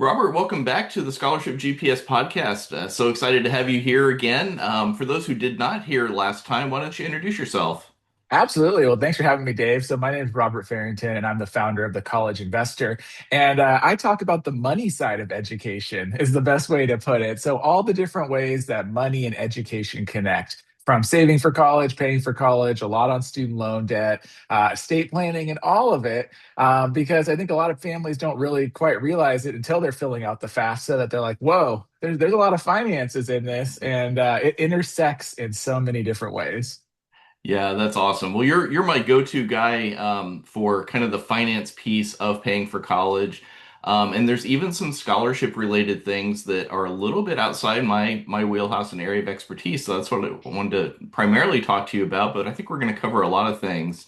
Robert, welcome back to the Scholarship GPS podcast. So excited to have you here again. For those who did not hear last time, why don't you introduce yourself? Absolutely. Well, thanks for having me, Dave. So, my name is Robert Farrington, and I'm the founder of the College Investor. And I talk about the money side of education, is the best way to put it. So, all the different ways that money and education connect, from saving for college, paying for college, a lot on student loan debt, estate planning, and all of it. Because I think a lot of families don't really quite realize it until they're filling out the FAFSA that they're like, whoa, there's a lot of finances in this, and it intersects in so many different ways. Yeah, that's awesome. Well, you're my go-to guy for kind of the finance piece of paying for college. And there's even some scholarship related things that are a little bit outside my wheelhouse and area of expertise. So that's what I wanted to primarily talk to you about, but I think we're going to cover a lot of things.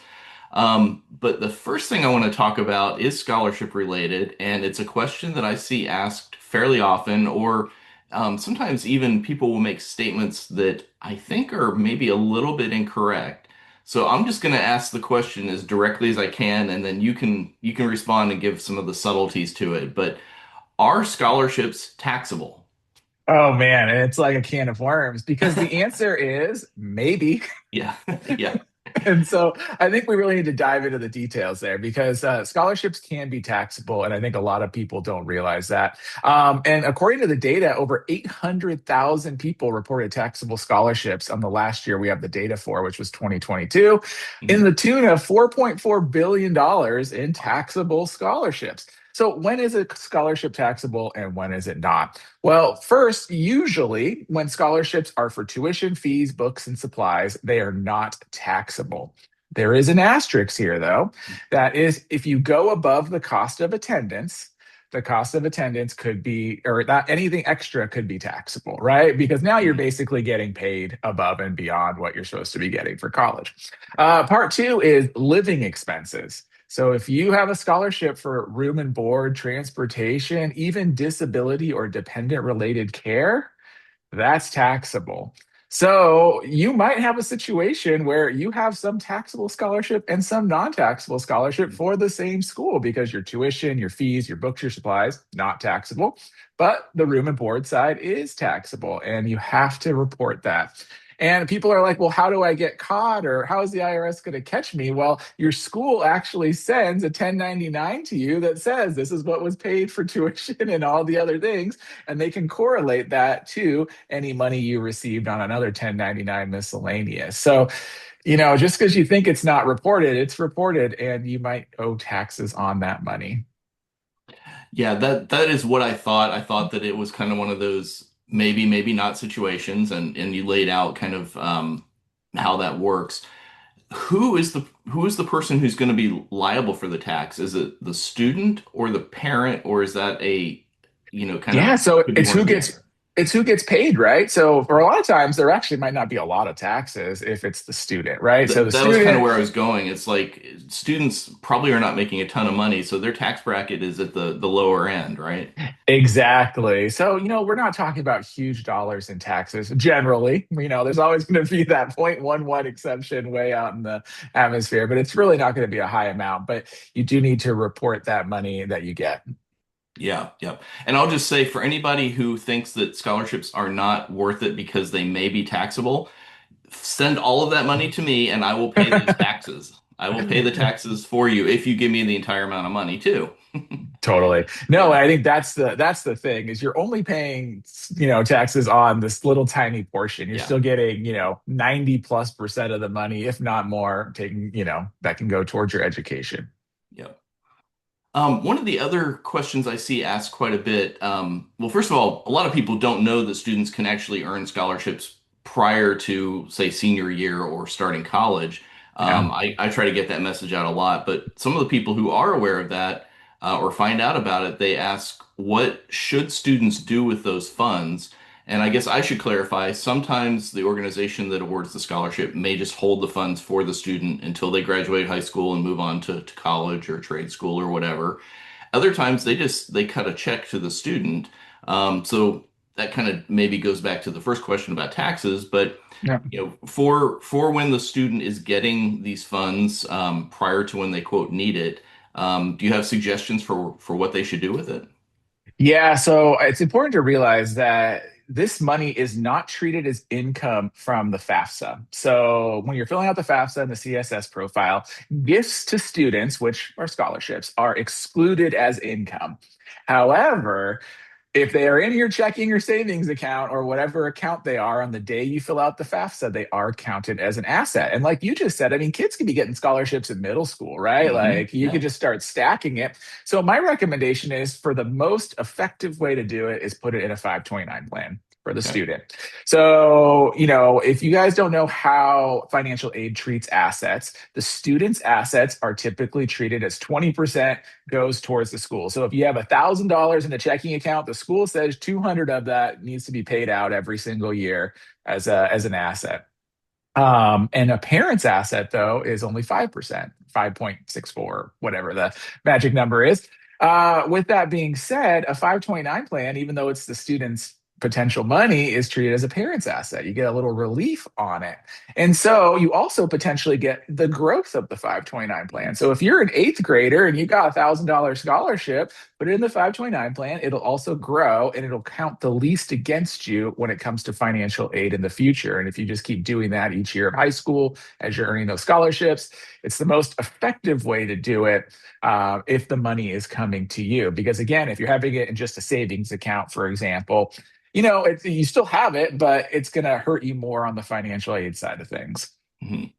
But the first thing I want to talk about is scholarship related, and it's a question that I see asked fairly often, or sometimes even people will make statements that I think are maybe a little bit incorrect. So I'm just going to ask the question as directly as I can, and then you can respond and give some of the subtleties to it. But are scholarships taxable? Oh man, and it's like a can of worms because the answer is maybe. Yeah, yeah. And so I think we really need to dive into the details there because scholarships can be taxable. And I think a lot of people don't realize that. And according to the data, over 800,000 people reported taxable scholarships on the last year we have the data for, which was 2022, in Mhm. the tune of $4.4 billion dollars in taxable scholarships. So, when is a scholarship taxable and when is it not? Well, first, usually when scholarships are for tuition, fees, books, and supplies, they are not taxable. There is an asterisk here, though. That is, if you go above the cost of attendance could be, or that anything extra could be taxable, right? Because now you're Mhm. basically getting paid above and beyond what you're supposed to be getting for college. Part two is living expenses. So if you have a scholarship for room and board, transportation, even disability or dependent related care, that's taxable. So you might have a situation where you have some taxable scholarship and some non-taxable scholarship for the same school because your tuition, your fees, your books, your supplies, not taxable, but the room and board side is taxable and you have to report that. And people are like, well, how do I get caught? Or how is the IRS going to catch me? Well, your school actually sends a 1099 to you that says this is what was paid for tuition and all the other things. And they can correlate that to any money you received on another 1099 miscellaneous. So, just because you think it's not reported, it's reported and you might owe taxes on that money. Yeah, that is what I thought. I thought that it was kind of one of those maybe, maybe not situations, and you laid out kind of how that works. Who is the person who's going to be liable for the tax? Is it the student or the parent, or is that kind of Yeah, so could be it's one or who the gets other? it's who gets paid, right? So for a lot of times there actually might not be a lot of taxes if it's the student, right? So the That was kind of student. where I was going. It's like students probably are not making a ton of money, so their tax bracket is at the lower end, right? Exactly. So, we're not talking about huge dollars in taxes generally. There's always going to be that 0.11 exception way out in the atmosphere, but it's really not going to be a high amount. But you do need to report that money that you get. Yeah, yeah. And I'll just say for anybody who thinks that scholarships are not worth it because they may be taxable, send all of that money to me and I will pay those taxes. I will pay the taxes for you if you give me the entire amount of money too. Totally. No, Yeah. I think that's the thing is you're only paying, taxes on this little tiny portion. You're Yeah. still getting, 90+% of the money, if not more, taking, that can go towards your education. Yeah. One of the other questions I see asked quite a bit, well, first of all, a lot of people don't know that students can actually earn scholarships prior to, say, senior year or starting college. Yeah. I try to get that message out a lot, but some of the people who are aware of that or find out about it, they ask, what should students do with those funds? And I guess I should clarify, sometimes the organization that awards the scholarship may just hold the funds for the student until they graduate high school and move on to college or trade school or whatever. Other times they cut a check to the student. So that kind of maybe goes back to the first question about taxes, but Yeah. for when the student is getting these funds prior to when they quote need it, do you have suggestions for what they should do with it? Yeah, so it's important to realize that this money is not treated as income from the FAFSA. So when you're filling out the FAFSA and the CSS profile, gifts to students, which are scholarships, are excluded as income. However, if they are in your checking or savings account or whatever account they are on the day you fill out the FAFSA, they are counted as an asset. And like you just said, I mean, kids could be getting scholarships in middle school, right? Like you could Yeah. just start stacking it. So my recommendation is for the most effective way to do it is put it in a 529 plan for the Okay. student. So, if you guys don't know how financial aid treats assets, the student's assets are typically treated as 20% goes towards the school. So if you have $1,000 in a checking account, the school says 200 of that needs to be paid out every single year as an asset. And a parent's asset, though, is only 5%, 5.64, whatever the magic number is. With that being said, a 529 plan, even though it's the student's potential money, is treated as a parent's asset. You get a little relief on it. And so you also potentially get the growth of the 529 plan. So if you're an eighth grader and you got a $1,000 scholarship, put it in the 529 plan, it'll also grow and it'll count the least against you when it comes to financial aid in the future. And if you just keep doing that each year of high school as you're earning those scholarships, it's the most effective way to do it if the money is coming to you. Because again, if you're having it in just a savings account, for example, you still have it, but it's going to hurt you more on the financial aid side of things. Mhm.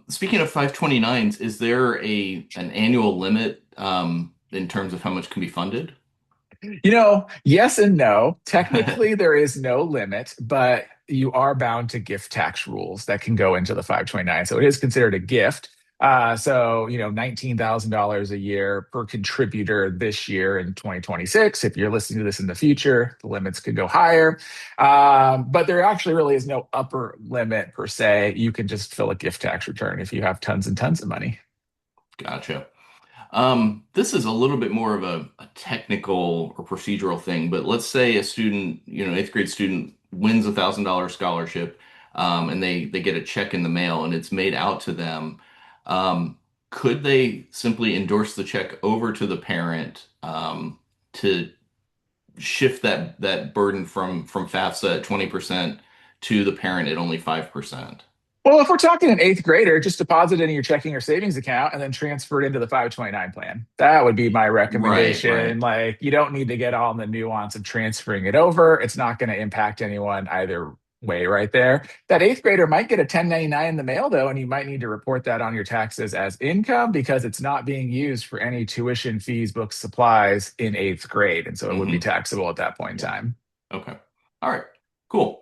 Speaking of 529s, is there an annual limit in terms of how much can be funded? Yes and no. Technically, there is no limit, but you are bound to gift tax rules that can go into the 529. So it is considered a gift. $19,000 a year per contributor this year in 2026. If you're listening to this in the future, the limits could go higher. But there actually really is no upper limit per se. You can just fill a gift tax return if you have tons and tons of money. Gotcha. This is a little bit more of a technical or procedural thing, but let's say a student, eighth grade student wins $1,000 scholarship, and they get a check in the mail and it's made out to them. Could they simply endorse the check over to the parent, to shift that burden from FAFSA at 20% to the parent at only 5%? Well, if we're talking an eighth grader, just deposit it in your checking or savings account and then transfer it into the 529 plan. That would be my Right, recommendation. right. Like, you don't need to get all in the nuance of transferring it over. It's not going to impact anyone either way, right there. That eighth grader might get a 1099 in the mail, though, and you might need to report that on your taxes as income because it's not being used for any tuition, fees, books, supplies in eighth grade. And so it would be Hmm. taxable at that point in Yeah. time. Okay. All right. Cool.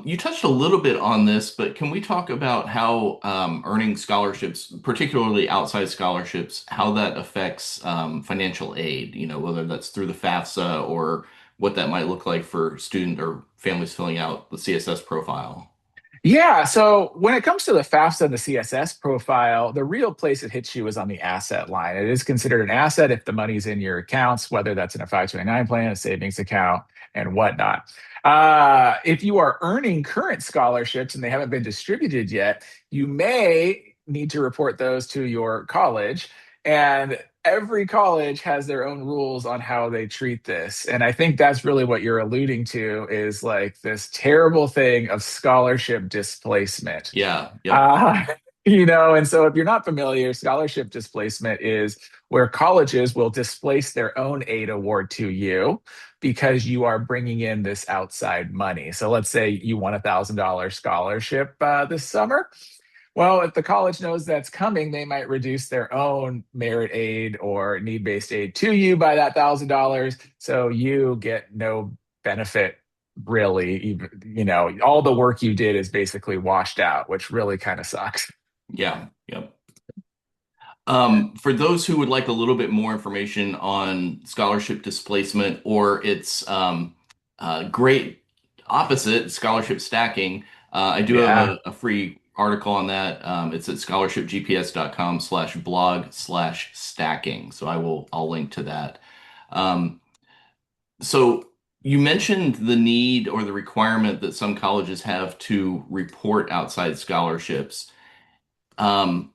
You touched a little bit on this, but can we talk about how earning scholarships, particularly outside scholarships, how that affects financial aid? Whether that's through the FAFSA or what that might look like for student or families filling out the CSS profile. Yeah. So when it comes to the FAFSA and the CSS profile, the real place it hits you is on the asset line. It is considered an asset if the money's in your accounts, whether that's in a 529 plan, a savings account, and whatnot. If you are earning current scholarships and they haven't been distributed yet, you may need to report those to your college. And every college has their own rules on how they treat this. And I think that's really what you're alluding to is like this terrible thing of scholarship displacement. Yeah. Yep. Uh, and so if you're not familiar, scholarship displacement is where colleges will displace their own aid award to you because you are bringing in this outside money. So let's say you won $1,000 scholarship this summer. Well, if the college knows that's coming, they might reduce their own merit aid or need-based aid to you by that $1,000. So you get no benefit really. Even, all the work you did is basically washed out, which really kind of sucks. Yeah. Yep. For those who would like a little bit more information on scholarship displacement or its great opposite, scholarship stacking, I do have Yeah. a free article on that. It's at scholarshipgps.com/blog/stacking. So I'll link to that. Um, so you mentioned the need or the requirement that some colleges have to report outside scholarships. Um,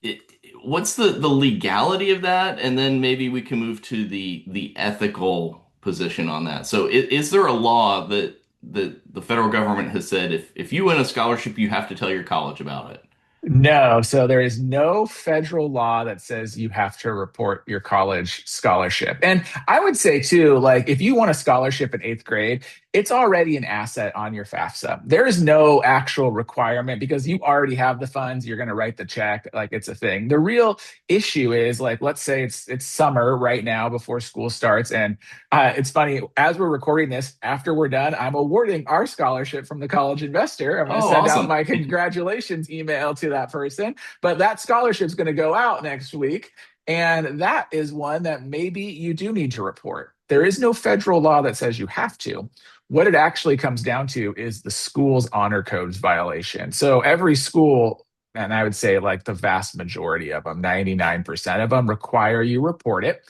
it, what's the legality of that? And then maybe we can move to the ethical position on that. So is there a law that the federal government has said if you win a scholarship, you have to tell your college about it? No, so there is no federal law that says you have to report your college scholarship. And I would say too, like if you want a scholarship in eighth grade, it's already an asset on your FAFSA. There is no actual requirement because you already have the funds. You're going to write the check, like it's a thing. The real issue is like, let's say it's summer right now before school starts, and it's funny as we're recording this. After we're done, I'm awarding our scholarship from the College Investor. I'm going to Oh, send out awesome. my congratulations email to that person, but that scholarship is going to go out next week. And that is one that maybe you do need to report. There is no federal law that says you have to. What it actually comes down to is the school's honor codes violation. So every school, and I would say like the vast majority of them, 99% of them require you report it.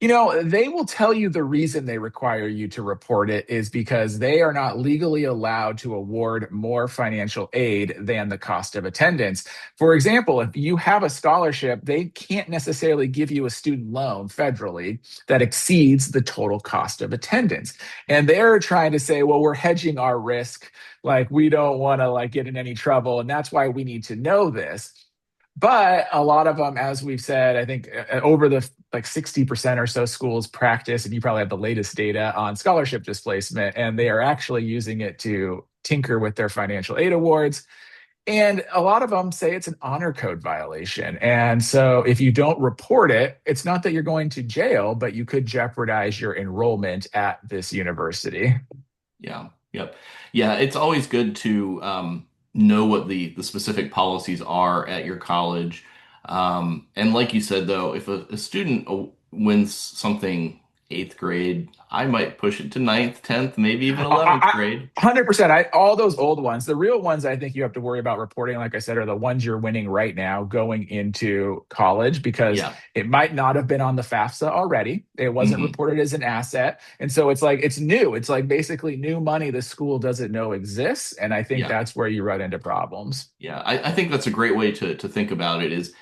They will tell you the reason they require you to report it is because they are not legally allowed to award more financial aid than the cost of attendance. For example, if you have a scholarship, they can't necessarily give you a student loan federally that exceeds the total cost of attendance. And they're trying to say, well, we're hedging our risk, like we don't want to like get in any trouble, and that's why we need to know this. But a lot of them, as we've said, I think over the like 60% or so schools practice, and you probably have the latest data on scholarship displacement, and they are actually using it to tinker with their financial aid awards. And a lot of them say it's an honor code violation. And so if you don't report it, it's not that you're going to jail, but you could jeopardize your enrollment at this university. Yeah. Yep. Yeah, it's always good to know what the specific policies are at your college. And like you said, though, if a student wins something eighth grade, I might push it to ninth, 10th, maybe even 11th grade. 100%. All those old ones, the real ones I think you have to worry about reporting, like I said, are the ones you're winning right now going into college because Yeah. it might not have been on the FAFSA already. It wasn't Hmm. reported as an asset. And so it's like it's new. It's like basically new money the school doesn't know exists. And I think Yeah. that's where you run into problems. Yeah. I think that's a great way to think about it is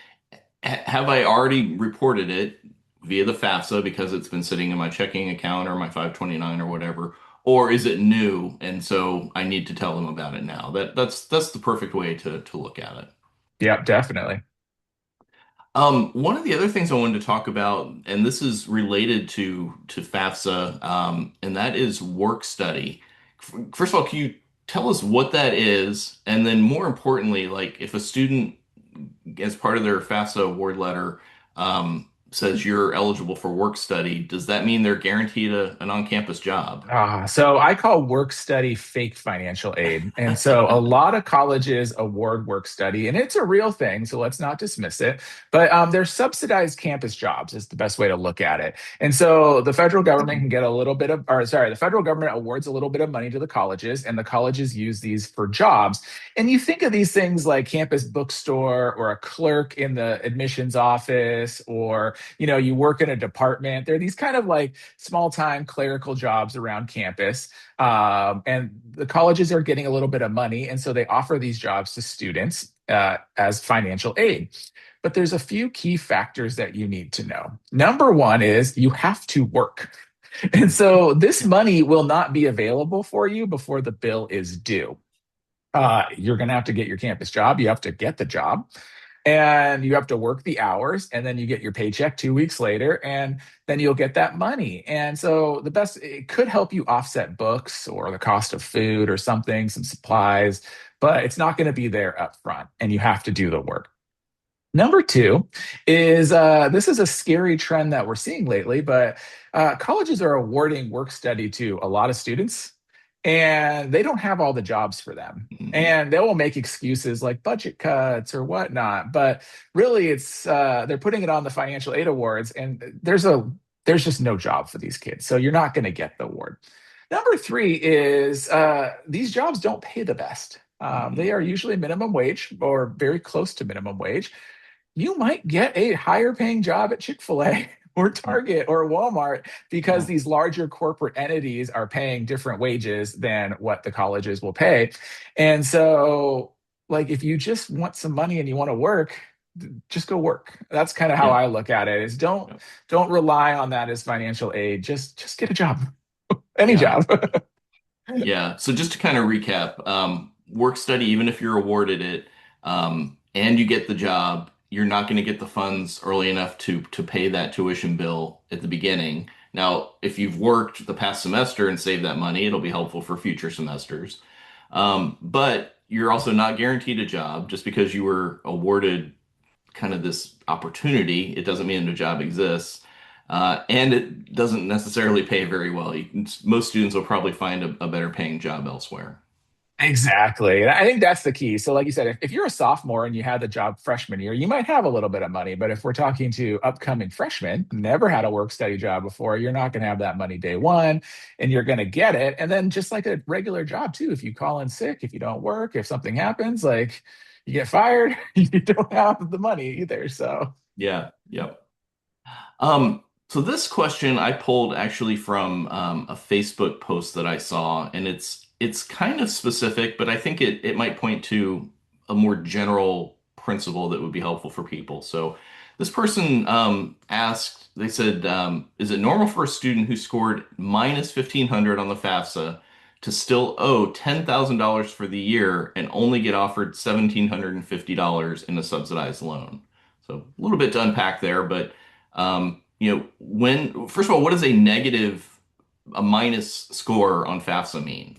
have I already reported it via the FAFSA because it's been sitting in my checking account or my 529 or whatever, or is it new and so I need to tell them about it now? That's the perfect way to look at it. Yep, definitely. One of the other things I wanted to talk about, and this is related to FAFSA, and that is work study. First of all, can you tell us what that is, and then more importantly, like if a student as part of their FAFSA award letter says you're eligible for work study, does that mean they're guaranteed an on-campus job? So I call work study fake financial aid. And so a lot of colleges award work study, and it's a real thing. So let's not dismiss it. But they're subsidized campus jobs is the best way to look at it. And so the federal government can get a little bit of, or sorry, the federal government awards a little bit of money to the colleges, and the colleges use these for jobs. And you think of these things like campus bookstore or a clerk in the admissions office, or, you work in a department. They're these kind of like small time clerical jobs around campus. And the colleges are getting a little bit of money. And so they offer these jobs to students as financial aid. But there's a few key factors that you need to know. Number one is you have to work. And so this money will not be available for you before the bill is due. You're going to have to get your campus job. You have to get the job and you have to work the hours, and then you get your paycheck 2 weeks later, and then you'll get that money. And so it could help you offset books or the cost of food or something, some supplies, but it's not going to be there up front, and you have to do the work. Number two is this is a scary trend that we're seeing lately, but colleges are awarding work study to a lot of students, and they don't have all the jobs for them. Mhm. And they will make excuses like budget cuts or whatnot, but really it's they're putting it on the financial aid awards, and there's just no job for these kids, so you're not going to get the award. Number three is these jobs don't pay the best. They Mhm. are usually minimum wage or very close to minimum wage. You might get a higher paying job at Chick-fil-A or Target or Walmart because Yeah. these larger corporate entities are paying different wages than what the colleges will pay. And so, like, if you just want some money and you want to work, just go work. That's kind of how Yeah. I look at it. Is Yeah. don't rely on that as financial aid. Just get a job, any Yeah. job. Yeah. So just to kind of recap, work study, even if you're awarded it, and you get the job, you're not going to get the funds early enough to pay that tuition bill at the beginning. Now, if you've worked the past semester and saved that money, it'll be helpful for future semesters. But you're also not guaranteed a job just because you were awarded kind of this opportunity. It doesn't mean a job exists. And it doesn't necessarily pay very well. Most students will probably find a better paying job elsewhere. Exactly. And I think that's the key. So, like you said, if you're a sophomore and you had the job freshman year, you might have a little bit of money. But if we're talking to upcoming freshmen, never had a work study job before, you're not going to have that money day one and you're going to get it. And then, just like a regular job, too, if you call in sick, if you don't work, if something happens, like you get fired, you don't have the money either. So, Yeah, yep. So this question I pulled actually from a Facebook post that I saw, and it's kind of specific, but I think it might point to a more general principle that would be helpful for people. So this person asked, they said, is it normal for a student who scored minus 1,500 on the FAFSA to still owe $10,000 for the year and only get offered $1,750 in a subsidized loan? So a little bit to unpack there, but when first of all, what does a minus score on FAFSA mean?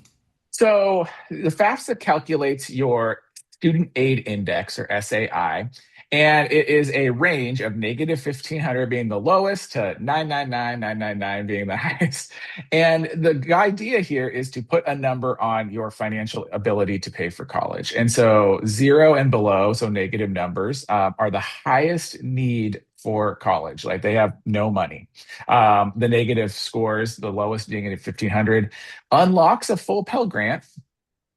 So the FAFSA calculates your student aid index or SAI, and it is a range of negative 1,500 being the lowest to 999,999 being the highest. And the idea here is to put a number on your financial ability to pay for college. And so zero and below, so negative numbers, are the highest need for college. Like they have no money. The negative scores, the lowest being at 1,500 unlocks a full Pell Grant,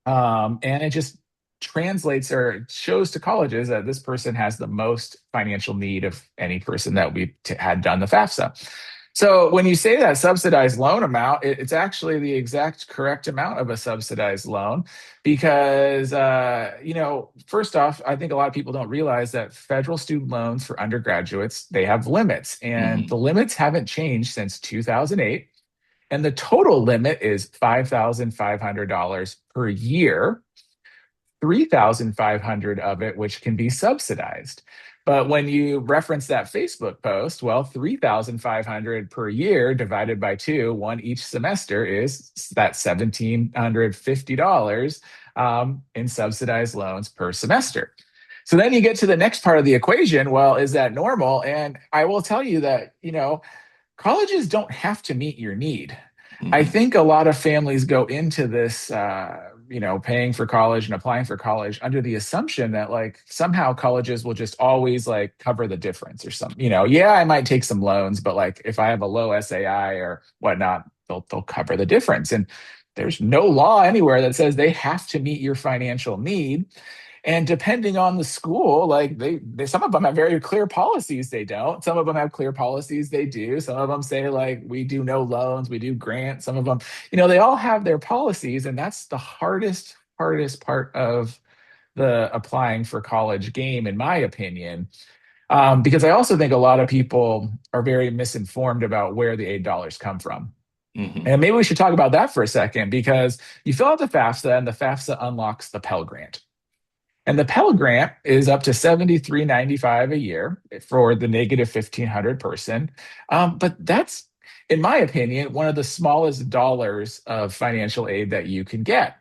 and it just translates or shows to colleges that this person has the most financial need of any person that we had done the FAFSA. So when you say that subsidized loan amount, it's actually the exact correct amount of a subsidized loan because, first off, I think a lot of people don't realize that federal student loans for undergraduates, they have limits and the Hmm. limits haven't changed since 2008. And the total limit is $5,500 per year, 3,500 of it, which can be subsidized. But when you reference that Facebook post, well, 3,500 per year divided by two, one each semester is that $1,750 in subsidized loans per semester. So then you get to the next part of the equation. Well, is that normal? And I will tell you that, colleges don't have to meet your need. I Hmm. think a lot of families go into this, paying for college and applying for college under the assumption that like somehow colleges will just always like cover the difference or something. Yeah, I might take some loans, but like if I have a low SAI or whatnot, they'll cover the difference. And there's no law anywhere that says they have to meet your financial need. And depending on the school, like they some of them have very clear policies, they don't. Some of them have clear policies, they do. Some of them say like we do no loans, we do grants. Some of them, they all have their policies, and that's the hardest part of the applying for college game, in my opinion. Because I also think a lot of people are very misinformed about where the $8 come from. Hmm. And maybe we should talk about that for a second because you fill out the FAFSA and the FAFSA unlocks the Pell Grant. And the Pell Grant is up to 73.95 a year for the negative 1,500 person. But that's, in my opinion, one of the smallest dollars of financial aid that you can get.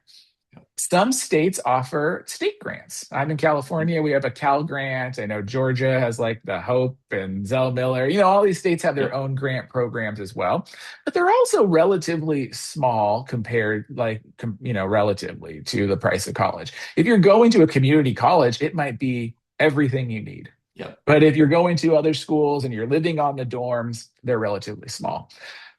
Some states offer state grants. I'm in California. We have a Cal grant. I know Georgia has like the Hope and Zell Miller. All these states have their Yep. own grant programs as well, but they're also relatively small compared, relatively to the price of college. If you're going to a community college, it might be everything you need. Yep. But if you're going to other schools and you're living on the dorms, they're relatively small.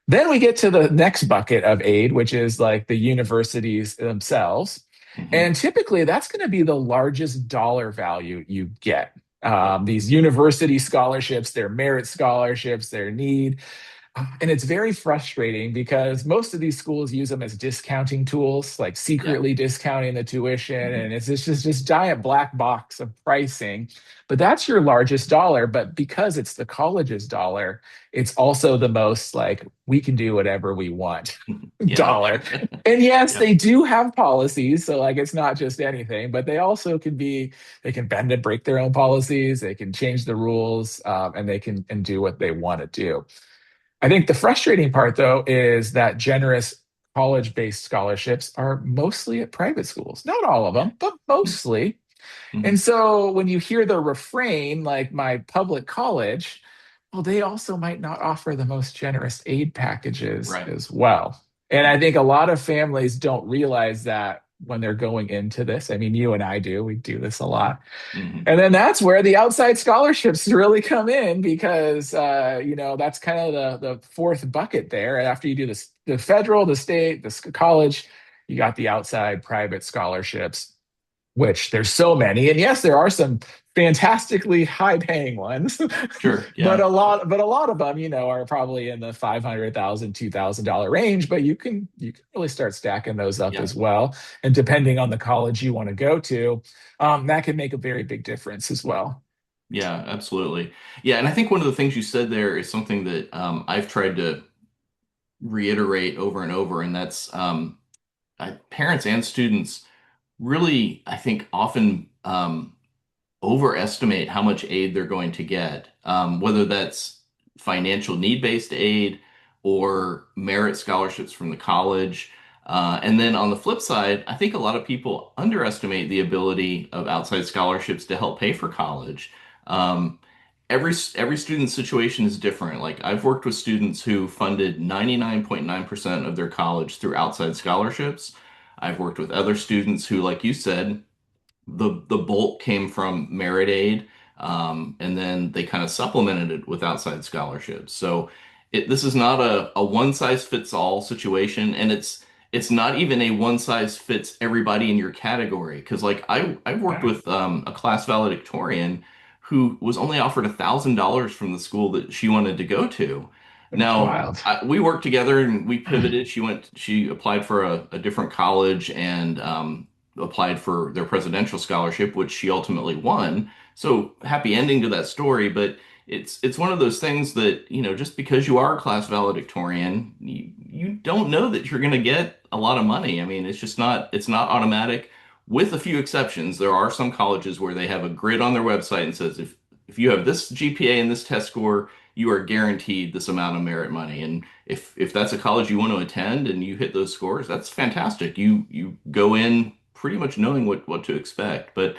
Then we get to the next bucket of aid, which is like the universities themselves. Hmm. And typically that's going to be the largest dollar value you get. Yep. These university scholarships, their merit scholarships, their need. And it's very frustrating because most of these schools use them as discounting tools, like Yeah. secretly discounting the tuition. Hmm. And it's just this giant black box of pricing. But that's your largest dollar. But because it's the college's dollar, it's also the most like we can do whatever we want Yeah. dollar. And yes, Yep. they do have policies. So like it's not just anything, but they also can be, they can bend and break their own policies. They can change the rules and they can and do what they want to do. I think the frustrating part, though, is that generous college based scholarships are mostly at private schools. Not all of Yeah. them, but mostly. And Hmm. so when you hear the refrain, like my public college, well, they also might not offer the most generous aid packages Right. as well. And I think a lot of families don't realize that when they're going into this. I mean, you and I do, we do this a Hmm. lot. Hmm. And then that's where the outside scholarships really come in because that's kind of the fourth bucket there. And after you do this, the federal, the state, college, you got the outside private scholarships, which there's so many. And yes, there are some fantastically high paying ones, Sure. but Yeah. a lot of them, are probably in the 500,000, $2,000 range, but you can really start stacking those up Yeah. as well. And depending on the college you want to go to, that can make a very big difference as well. Yeah, absolutely. Yeah, and I think one of the things you said there is something that I've tried to reiterate over and over, and that's parents and students really, I think, often overestimate how much aid they're going to get, whether that's financial need-based aid or merit scholarships from the college. And then on the flip side, I think a lot of people underestimate the ability of outside scholarships to help pay for college. Um, every student's situation is different. Like I've worked with students who funded 99.9% of their college through outside scholarships. I've worked with other students who, like you said, the bulk came from merit aid, and then they kind of supplemented it with outside scholarships. So this is not a one size fits all situation, and it's not even a one size fits everybody in your category. Because like I've worked Yeah. with a class valedictorian who was only offered $1,000 from the school that she wanted to go to. That's Now wild. we worked together and we pivoted. She applied for a different college and applied for their presidential scholarship, which she ultimately won. So happy ending to that story, but it's one of those things that, just because you are a class valedictorian, you don't know that you're going to get a lot of money. I mean, it's not automatic. With a few exceptions, there are some colleges where they have a grid on their website and says if you have this GPA and this test score, you are guaranteed this amount of merit money. And if that's a college you want to attend and you hit those scores, that's fantastic. You go in pretty much knowing what to expect. But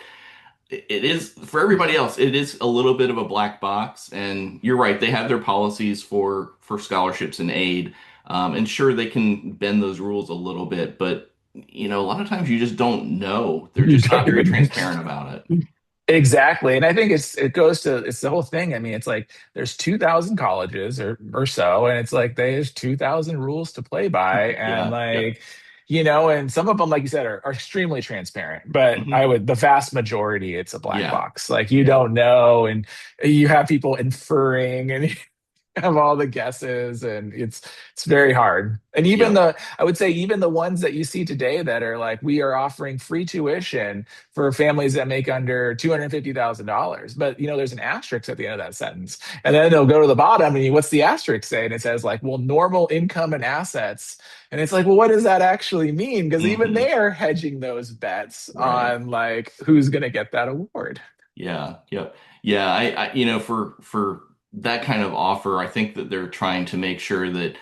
it is for everybody else, it is a little bit of a black box. And you're right, they have their policies for scholarships and aid. And sure, they can bend those rules a little bit, but a lot of times you just don't know. They're You just don't not very even transparent about it. exactly. And I think it's the whole thing. I mean, it's like there's 2,000 colleges or so, and it's like there's 2,000 rules to play by. And Yeah, yeah. like, and some of them, like you said, are extremely transparent. But Hmm. the vast majority, it's a black Yeah, box. Like you yeah, don't know, and you have people inferring, and have all the guesses and it's very hard. And even yep. the I would say even the ones that you see today that are like we are offering free tuition for families that make under $250,000, but there's an asterisk at the end of that sentence, and then they'll go to the bottom and what's the asterisk say, and it says like, well, normal income and assets. And it's like, well, what does that actually mean? Because even Hmm. they're hedging those bets Right. on like who's going to get that award. Yeah, yep. Yeah, for that kind of offer, I think that they're trying to make sure that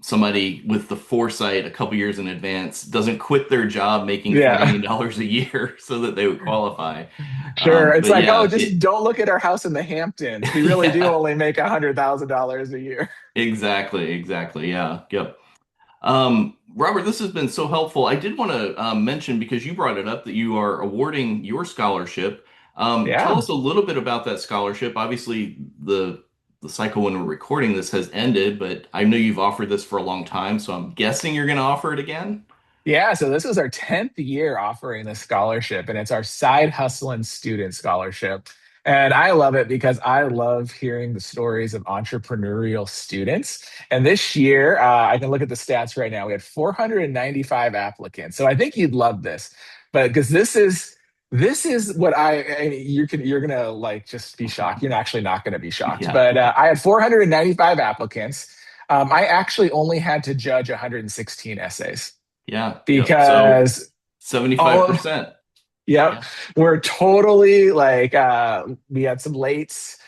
somebody with the foresight a couple years in advance doesn't quit their job making Yeah. $4 million a year so that they would qualify. Sure. It's But like, oh, yeah, just don't look at our house in the Hamptons. We really do yeah, only make $100,000 a year. exactly, exactly. Yeah, yep. Robert, this has been so helpful. I did want to mention, because you brought it up, that you are awarding your scholarship. Tell Yeah. us a little bit about that scholarship. Obviously, the cycle when we're recording this has ended, but I know you've offered this for a long time, so I'm guessing you're going to offer it again. Yeah. So this is our 10th year offering this scholarship, and it's our side hustling student scholarship. And I love it because I love hearing the stories of entrepreneurial students. And this year, I can look at the stats right now. We had 495 applicants. So I think you'd love this, but because this is what you're gonna like just be shocked. You're actually not gonna be shocked, Yeah. but I had 495 applicants. I actually only had to judge 116 essays Yeah. Yep. So because all of 75%. Yep. Yeah. We're totally like we had some lates.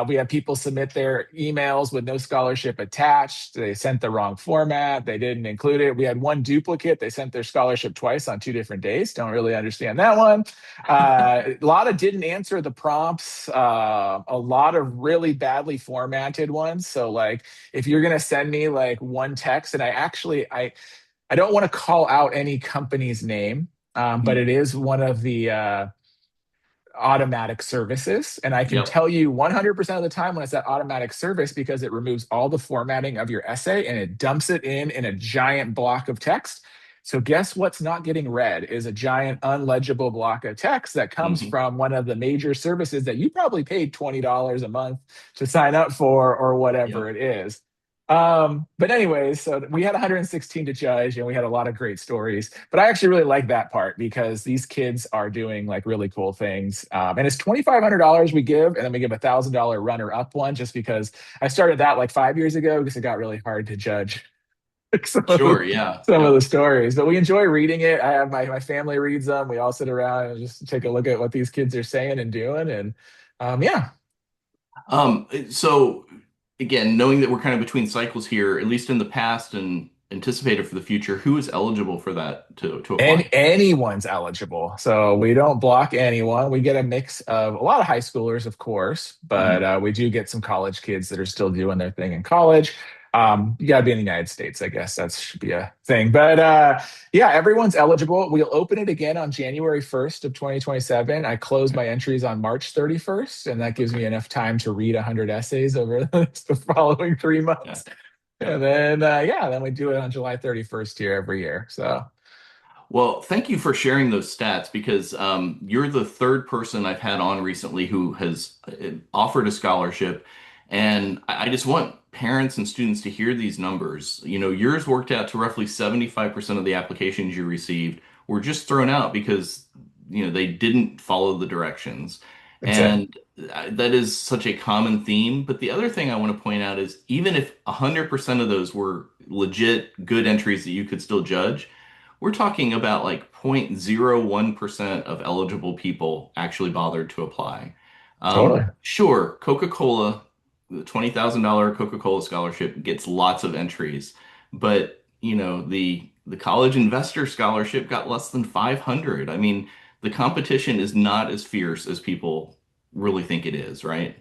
We had people submit their emails with no scholarship attached. They sent the wrong format. They didn't include it. We had one duplicate. They sent their scholarship twice on 2 different days. Don't really understand that one. A lot of didn't answer the prompts. A lot of really badly formatted ones. So like if you're gonna send me like one text, and I don't want to call out any company's name, but it Mhm. is one of the automatic services. And I can Yep. tell you 100% of the time when it's that automatic service because it removes all the formatting of your essay and it dumps it in a giant block of text. So, guess what's not getting read is a giant unlegible block of text that comes Hmm. from one of the major services that you probably paid $20 a month to sign up for or whatever Yep. it is. But anyways, so we had 116 to judge and we had a lot of great stories. But I actually really like that part because these kids are doing like really cool things. And it's $2,500 we give, and then we give $1,000 runner-up one just because I started that like 5 years ago because it got really hard to judge some of Sure. Yeah. some of the Yep. stories. But we enjoy reading it. I have my family reads them. We all sit around and just take a look at what these kids are saying and doing. And yeah, So again, knowing that we're kind of between cycles here, at least in the past and anticipated for the future, who is eligible for that to and apply? anyone's eligible. So we don't block anyone. We get a mix of a lot of high schoolers, of course, but Hmm. we do get some college kids that are still doing their thing in college. You got to be in the United States, I guess that should be a thing. But yeah, everyone's eligible. We'll open it again on January 1st of 2027. I close my entries on March 31st, and that gives me Okay. enough time to read 100 essays over the following three Yeah. months. Yep. And then, yeah, then we do it on July 31st here every year. So Well, thank you for sharing those stats because you're the third person I've had on recently who has offered a scholarship. And I just want parents and students to hear these numbers. You know, yours worked out to roughly 75% of the applications you received were just thrown out because, they didn't follow the directions. that's it. And that is such a common theme. But the other thing I want to point out is even if 100% of those were legit good entries that you could still judge, we're talking about like 0.01% of eligible people actually bothered to apply. Totally. Sure, Coca-Cola, the $20,000 Coca-Cola scholarship gets lots of entries, but the college investor scholarship got less than 500. I mean, the competition is not as fierce as people really think it is, right?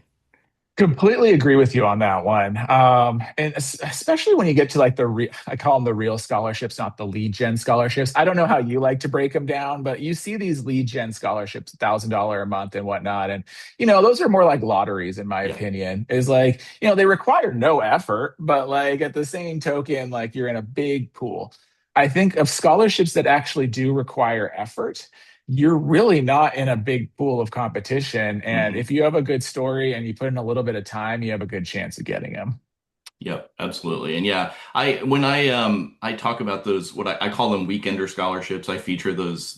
Completely agree with you on that one. And especially when you get to like I call them the real scholarships, not the lead gen scholarships. I don't know how you like to break them down, but you see these lead gen scholarships, $1,000 a month and whatnot. And, those are more like lotteries, in my Yeah. opinion, is like, they require no effort, but like at the same token, like you're in a big pool. I think of scholarships that actually do require effort, you're really not in a big pool of competition. And Mhm. if you have a good story and you put in a little bit of time, you have a good chance of getting them. Yep, absolutely. And yeah, I talk about those what I call them weekender scholarships. I feature those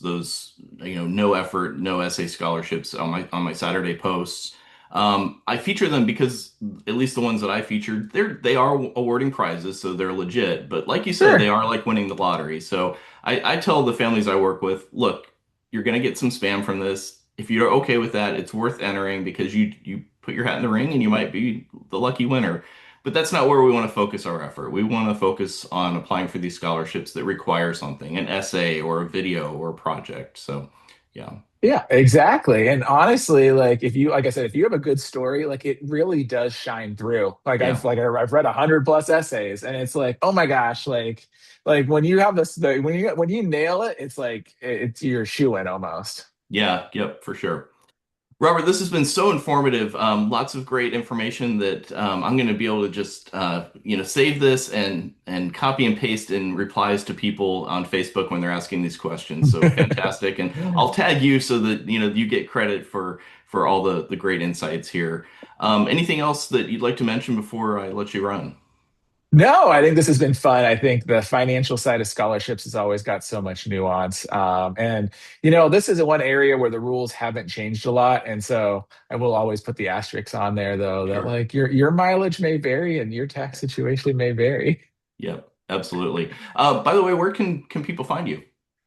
no effort, no essay scholarships on my Saturday posts. I feature them because at least the ones that I featured, they are awarding prizes, so they're legit. But like you said, they Sure. are like winning the lottery. So I tell the families I work with, look, you're gonna get some spam from this. If you're okay with that, it's worth entering because you put your hat in the ring and you might be the lucky winner. But that's not where we want to focus our effort. We want to focus on applying for these scholarships that require something, an essay or a video or a project. So, yeah. Yeah, exactly. And honestly, like like I said, if you have a good story, like it really does shine through. Like Yeah. I've read 100 plus essays, and it's like, oh my gosh, like when you have when you nail it, it's like it's your shoe in almost. Yeah. Yep, for sure. Robert, this has been so informative. Lots of great information that I'm going to be able to just save this and copy and paste in replies to people on Facebook when they're asking these questions. So fantastic, and I'll tag you so that you get credit for all the great insights here. Anything else that you'd like to mention before I let you run? No, I think this has been fun. I think the financial side of scholarships has always got so much nuance. This is one area where the rules haven't changed a lot. And so I will always put the asterisks on there, though, that Sure. like your mileage may vary and your tax situation may vary. Yep, absolutely. By the way, where can people find you?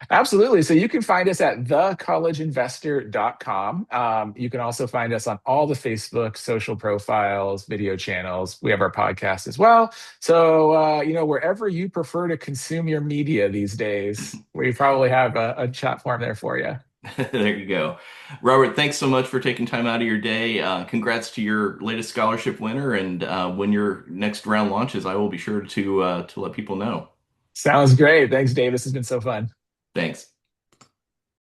Absolutely. So you can find us at thecollegeinvestor.com. You can also find us on all the Facebook social profiles, video channels. We have our podcast as well. So, wherever you prefer to consume your media these days, we probably have a chat form there for you. There you go. Robert, thanks so much for taking time out of your day. Congrats to your latest scholarship winner. And when your next round launches, I will be sure to let people know. Sounds great. Thanks, Dave. This has been so fun. Thanks.